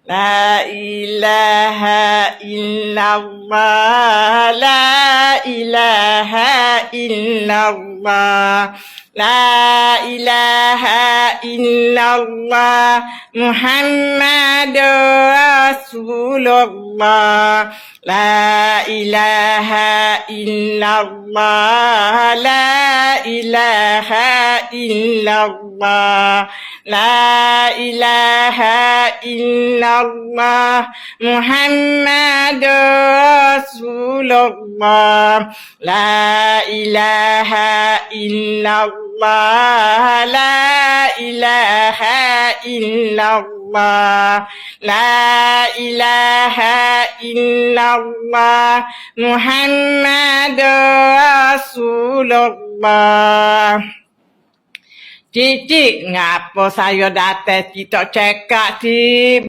لا إله إلا الله لا إله إلا الله لا إله إلا الله محمد رسول الله لا إله إلا الله لا إله إلا الله لا إله إلا الله محمد رسول الله لا إله إلا الله لا إله إلا الله لا إله إلا الله محمد رسول الله Cici, ngapa saya datang kita cekak, Cip?